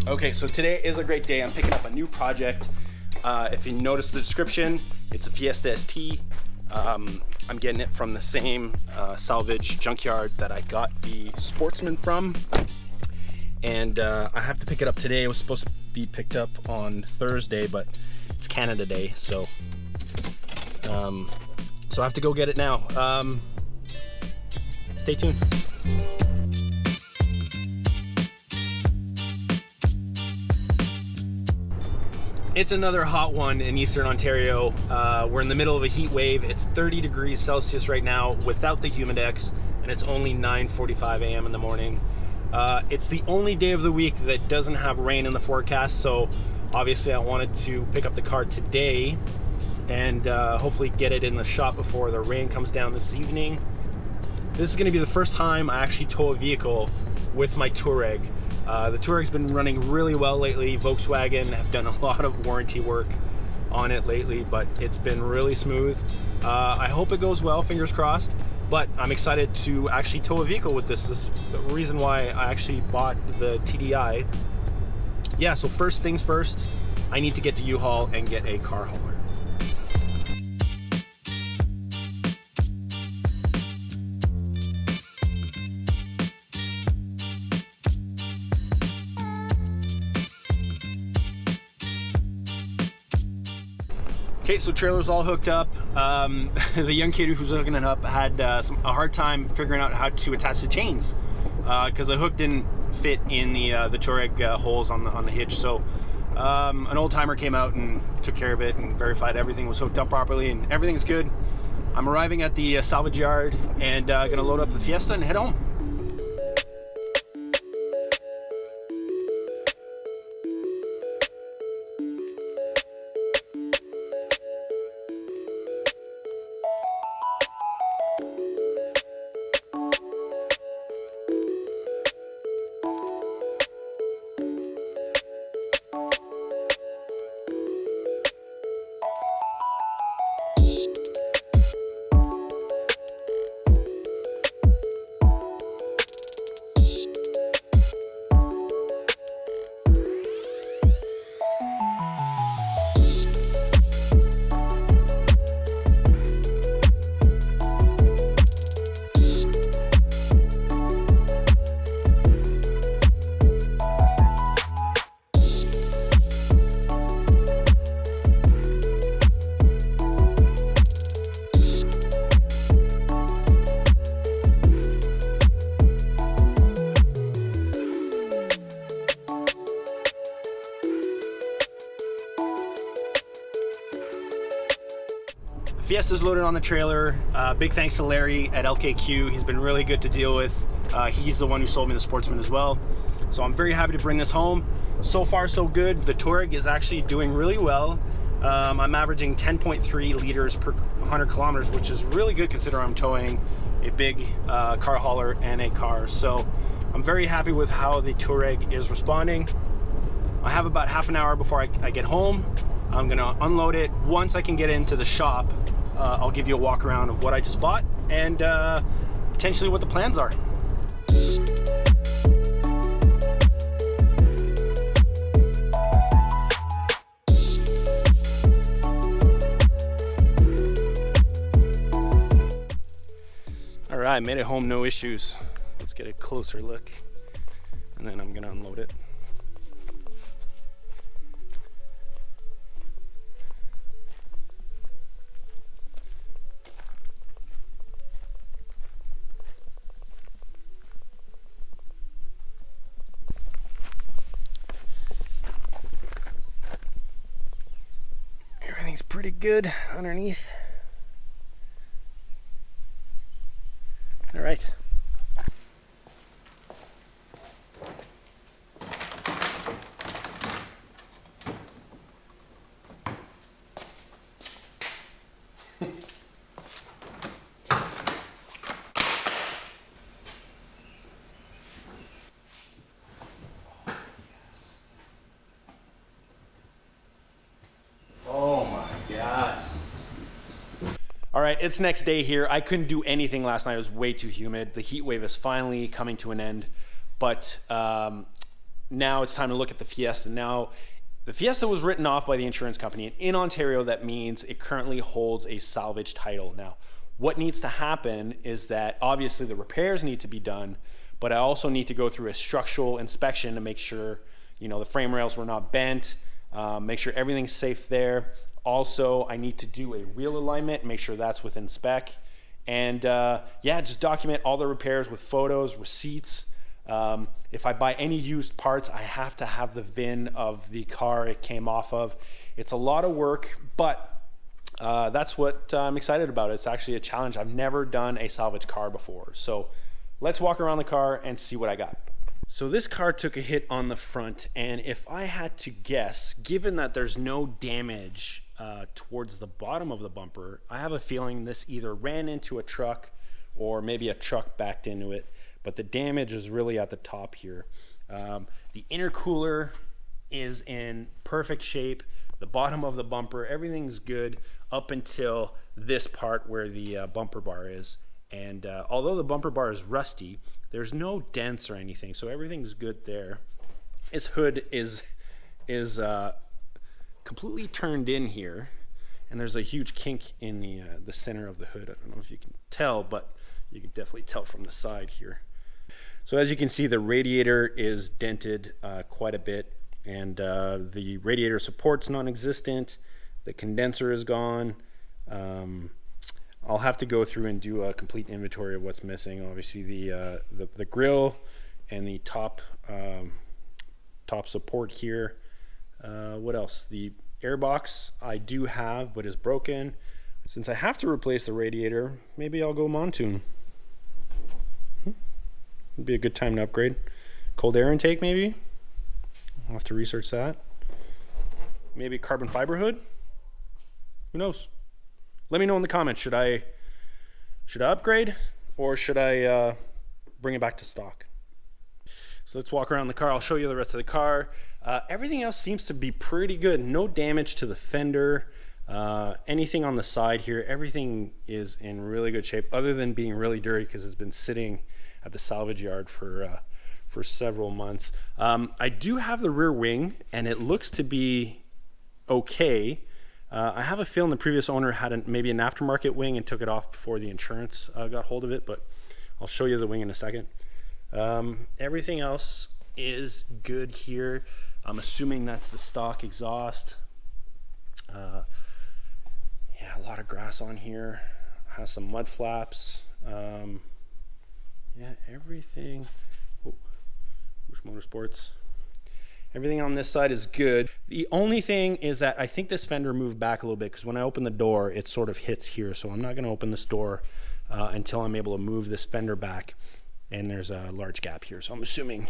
Okay, so today is a great day. I'm picking up a new project. If you notice the description, it's a Fiesta ST. I'm getting it from the same salvage junkyard that I got the Sportsman from. And I have to pick it up today. It was supposed to be picked up on Thursday, but it's Canada Day, so I have to go get it now. Stay tuned. It's another hot one in Eastern Ontario. We're in the middle of a heat wave. It's 30 degrees Celsius right now without the Humidex, and it's only 9:45 a.m. in the morning. It's the only day of the week that doesn't have rain in the forecast, so obviously I wanted to pick up the car today and hopefully get it in the shop before the rain comes down this evening. This is going to be the first time I actually tow a vehicle with my Touareg. The Touareg's been running really well lately. Volkswagen have done a lot of warranty work on it lately, but it's been really smooth. I hope it goes well, fingers crossed, but I'm excited to actually tow a vehicle with this. This is the reason why I actually bought the TDI. Yeah, so first things first, I need to get to U-Haul and get a car hauler. Okay, so trailer's all hooked up. The young kid who's hooking it up had a hard time figuring out how to attach the chains because the hook didn't fit in the Touareg holes on the hitch. So an old timer came out and took care of it and verified everything was hooked up properly and everything's good. I'm arriving at the salvage yard and gonna load up the Fiesta and head home. Fiesta's loaded on the trailer. Big thanks to Larry at LKQ. He's been really good to deal with. He's the one who sold me the Sportsman as well. So I'm very happy to bring this home. So far, so good. The Touareg is actually doing really well. I'm averaging 10.3 liters per 100 kilometers, which is really good considering I'm towing a big car hauler and a car. So I'm very happy with how the Touareg is responding. I have about half an hour before I get home. I'm gonna unload it. Once I can get into the shop, I'll give you a walk around of what I just bought and potentially what the plans are. All right, made it home, no issues. Let's get a closer look and then I'm gonna unload it. Everything's pretty good underneath. All right. All right, it's next day here. I couldn't do anything last night. It was way too humid. The heat wave is finally coming to an end. But now it's time to look at the Fiesta. Now, the Fiesta was written off by the insurance company, and in Ontario, that means it currently holds a salvage title. Now, what needs to happen is that obviously the repairs need to be done, but I also need to go through a structural inspection to make sure, you know, the frame rails were not bent, make sure everything's safe there. Also, I need to do a wheel alignment, make sure that's within spec. And yeah, just document all the repairs with photos, receipts. If I buy any used parts, I have to have the VIN of the car it came off of. It's a lot of work, but that's what I'm excited about. It's actually a challenge. I've never done a salvage car before. So let's walk around the car and see what I got. So this car took a hit on the front, and if I had to guess, given that there's no damage towards the bottom of the bumper, I have a feeling this either ran into a truck or maybe a truck backed into it, but the damage is really at the top here. The intercooler is in perfect shape. The bottom of the bumper, everything's good up until this part where the bumper bar is. And although the bumper bar is rusty, there's no dents or anything, so everything's good there. This hood is completely turned in here, and there's a huge kink in the center of the hood. I don't know if you can tell, but you can definitely tell from the side here. So as you can see, the radiator is dented quite a bit, and the radiator support's non-existent. The condenser is gone. I'll have to go through and do a complete inventory of what's missing. Obviously, the grill and the top support here. What else? The airbox I do have, but is broken. Since I have to replace the radiator, maybe I'll go Montoon. It'd be a good time to upgrade. Cold air intake, maybe. I'll have to research that. Maybe carbon fiber hood. Who knows? Let me know in the comments. Should I upgrade, or should I bring it back to stock? So let's walk around the car. I'll show you the rest of the car. Everything else seems to be pretty good. No damage to the fender. Anything on the side here, everything is in really good shape, other than being really dirty because it's been sitting at the salvage yard for several months. I do have the rear wing, and it looks to be okay. I have a feeling the previous owner had maybe an aftermarket wing and took it off before the insurance got hold of it, but I'll show you the wing in a second. Everything else is good here. I'm assuming that's the stock exhaust. Yeah, a lot of grass on here. Has some mud flaps. Yeah, everything. Oh, Bush Motorsports. Everything on this side is good. The only thing is that I think this fender moved back a little bit, because when I open the door, it sort of hits here. So I'm not going to open this door until I'm able to move this fender back. And there's a large gap here. So I'm assuming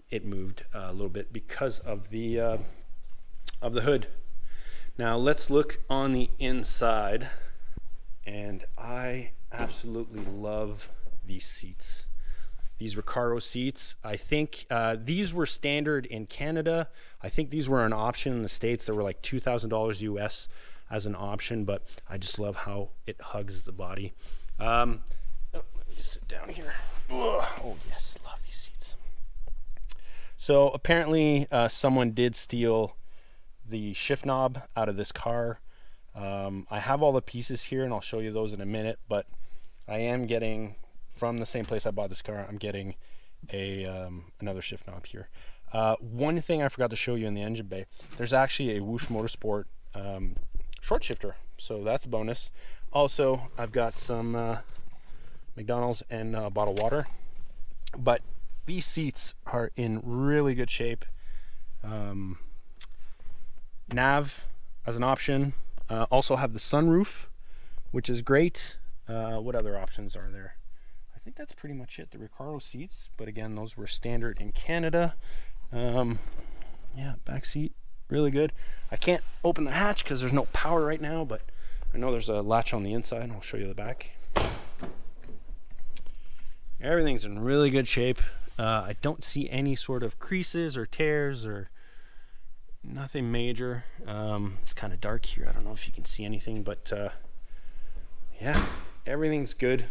it moved a little bit because of the hood. Now let's look on the inside. And I absolutely love these seats. These Recaro seats, I think these were standard in Canada. I think these were an option in the States. They were like $2,000 US as an option, but I just love how it hugs the body. Let me sit down here. Ugh. Oh yes, love these seats. So apparently someone did steal the shift knob out of this car. I have all the pieces here, and I'll show you those in a minute, but I am getting, from the same place I bought this car, I'm getting another shift knob here. One thing I forgot to show you in the engine bay, there's actually a Whoosh Motorsport short shifter, so that's a bonus. Also, I've got some McDonald's and bottled water, but these seats are in really good shape. Nav as an option. Also have the sunroof, which is great. What other options are there? I think that's pretty much it. The Recaro seats, but again, those were standard in Canada. Yeah, back seat, really good. I can't open the hatch because there's no power right now, but I know there's a latch on the inside. I'll show you the back. Everything's in really good shape. I don't see any sort of creases or tears or nothing major. It's kind of dark here. I don't know if you can see anything, but yeah, everything's good.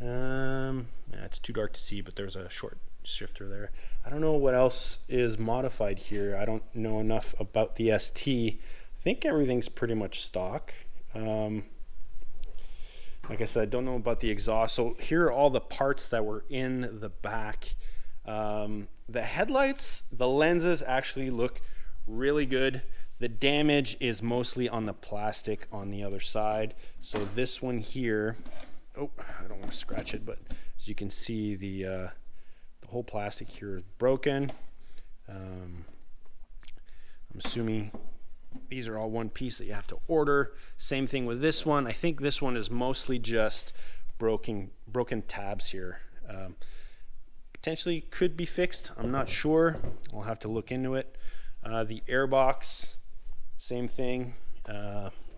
Yeah, It's too dark to see, but there's a short shifter there. I don't know what else is modified here. I don't know enough about the ST. I think everything's pretty much stock. Like I said, I don't know about the exhaust. So here are all the parts that were in the back. The headlights, the lenses actually look really good. The damage is mostly on the plastic on the other side. So this one here, oh, I don't want to scratch it, but as you can see, the whole plastic here is broken. I'm assuming these are all one piece that you have to order. Same thing with this one. I think this one is mostly just broken tabs here. Potentially could be fixed. I'm not sure. I'll have to look into it. The airbox, same thing.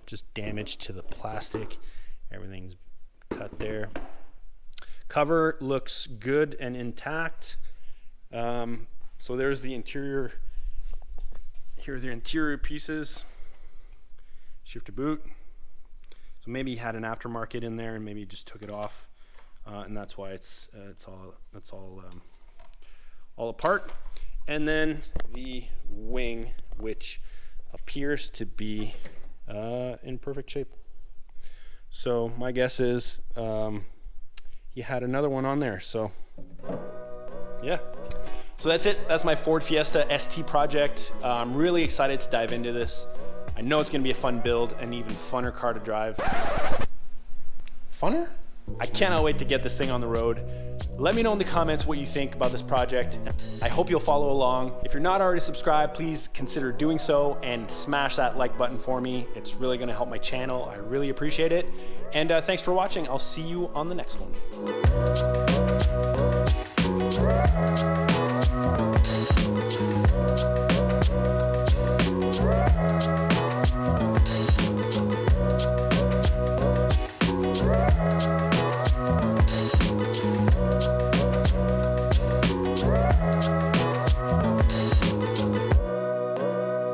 Just damage to the plastic. Everything's cut there. Cover looks good and intact. So there's the interior. Here are the interior pieces. Shifter boot. So maybe he had an aftermarket in there and maybe he just took it off. And that's why it's all apart. And then the wing, which appears to be in perfect shape. So my guess is he had another one on there. So yeah. So that's it. That's my Ford Fiesta ST project. I'm really excited to dive into this. I know it's going to be a fun build, an even funner car to drive. Funner? I cannot wait to get this thing on the road. Let me know in the comments what you think about this project. I hope you'll follow along. If you're not already subscribed, please consider doing so and smash that like button for me. It's really going to help my channel. I really appreciate it. And thanks for watching. I'll see you on the next one.